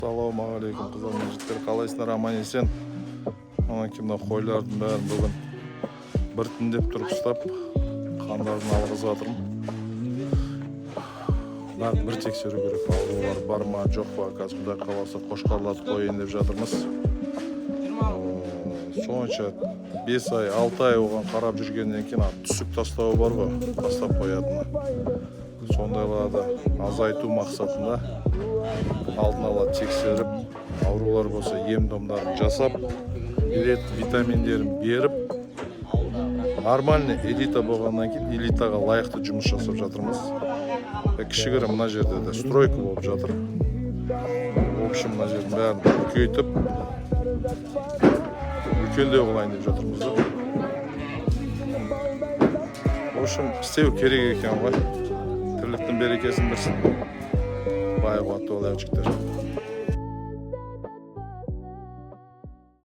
Ассалаумағалейкум қыздар мен жігіттер, қалайсыңдар, аман есен? Мінекей мына қойлардың бәрін бүгін біртіндеп тұрғызып қандарын алғызып жатырмын. Бірақ бір тексеру керек, аурулар бар ма жоқ па, қазір Құдай қаласа қошқарларды қояйын деп жатырмыз. Сонша 5 ай 6 ай оған қарап жүргеннен кейін түсік тастауы бар ғой, тастап қоятыны. Сондайларды азайту мақсатында алдын ала тексеріп, аурулар болса ем-домдарын жасап, витаминдерін беріп, нормальный элита болғаннан кейін элитаға лайықты жұмыс жасап жатырмыз. Кішігірім мына жерде де стройка болып жатыр. В общем, мына жердің бәрін үлкейтіп, үлкендеу қылайын деп жатырмыз. В общем, істеу керек екен ғой. Тірліктің берекесін берсін. Бай қуатты болайық жігіттер.